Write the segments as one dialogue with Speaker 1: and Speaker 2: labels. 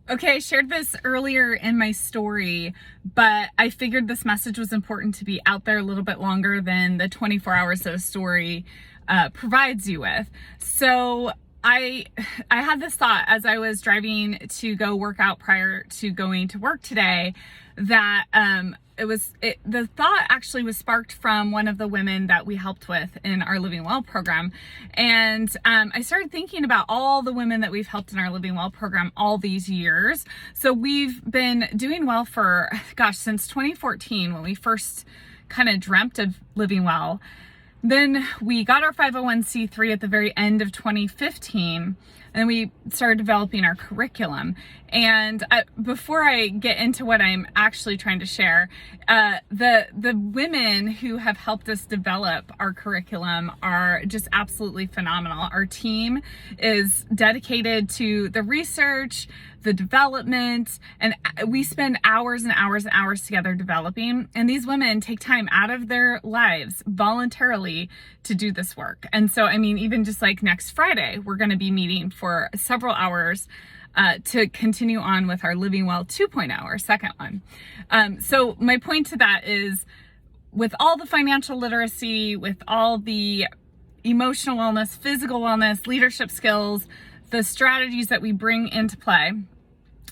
Speaker 1: Okay, I shared this earlier in my story, but I figured this message was important to be out there a little bit longer than the 24 hours that a story provides you with. So I had this thought as I was driving to go work out prior to going to work today that the thought actually was sparked from one of the women that we helped with in our Living Well program. And I started thinking about all the women that we've helped in our Living Well program all these years. So we've been doing well for, since 2014 when we first kind of dreamt of Living Well. Then we got our 501c3 at the very end of 2015, and we started developing our curriculum. And before I get into what I'm actually trying to share, the women who have helped us develop our curriculum are just absolutely phenomenal. Our team is dedicated to the research, the development, and we spend hours and hours and hours together developing. And these women take time out of their lives voluntarily to do this work. And so, I mean, even just like next Friday, we're going to be meeting for several hours to continue on with our Living Well 2.0, our second one. So my point to that is, with all the financial literacy, with all the emotional wellness, physical wellness, leadership skills, the strategies that we bring into play,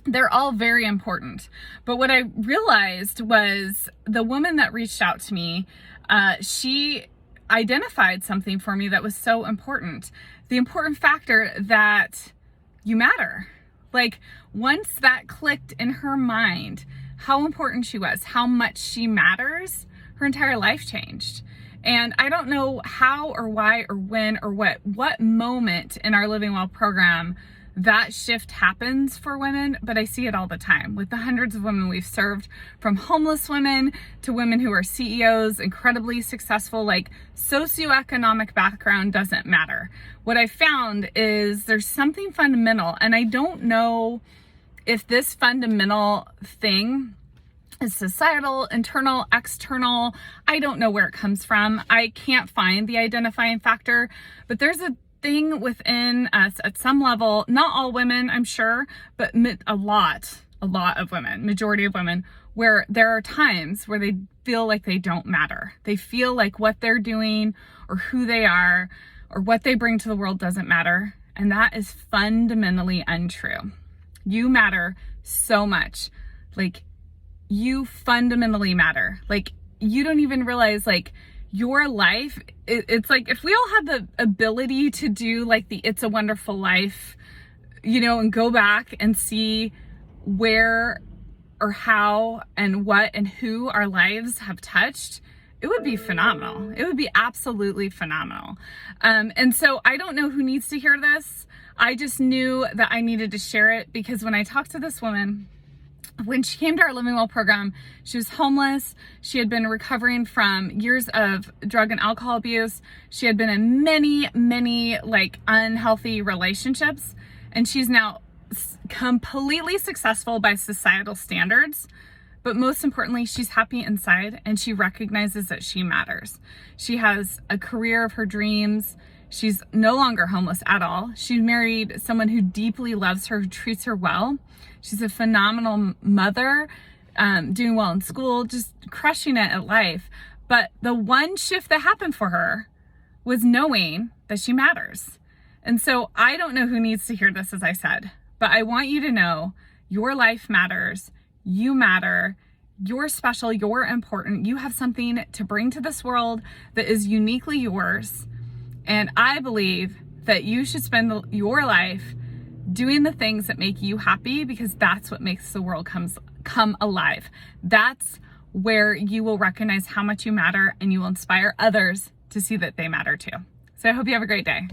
Speaker 1: they're all very important. But what I realized was the woman that reached out to me, she identified something for me that was so important. The important factor that you matter. Like, once that clicked in her mind, how important she was, how much she matters, her entire life changed. And I don't know how or why or when or what moment in our Living Well program that shift happens for women, but I see it all the time with the hundreds of women we've served, from homeless women to women who are CEOs, incredibly successful. Like, socioeconomic background doesn't matter. What I found is there's something fundamental, and I don't know if this fundamental thing is societal, internal, external. I don't know where it comes from. I can't find the identifying factor, but there's a thing within us at some level, not all women, I'm sure, but a lot of women, majority of women, where there are times where they feel like they don't matter. They feel like what they're doing or who they are or what they bring to the world doesn't matter. And that is fundamentally untrue. You matter so much. Like, you fundamentally matter. Like, you don't even realize, like, your life, it's like if we all had the ability to do like the It's a Wonderful Life, and go back and see where or how and what and who our lives have touched, it would be phenomenal. It would be absolutely phenomenal. And so I don't know who needs to hear this. I just knew that I needed to share it, because when I talked to this woman, when she came to our Living Well program, she was homeless. She had been recovering from years of drug and alcohol abuse. She had been in many like unhealthy relationships, and she's now completely successful by societal standards. But most importantly, she's happy inside, and she recognizes that she matters. She has a career of her dreams. She's no longer homeless at all. She married someone who deeply loves her, who treats her well. She's a phenomenal mother, doing well in school, just crushing it at life. But the one shift that happened for her was knowing that she matters. And so I don't know who needs to hear this, as I said, but I want you to know your life matters. You matter. You're special. You're important. You have something to bring to this world that is uniquely yours. And I believe that you should spend your life doing the things that make you happy, because that's what makes the world come alive. That's where you will recognize how much you matter, and you will inspire others to see that they matter too. So I hope you have a great day.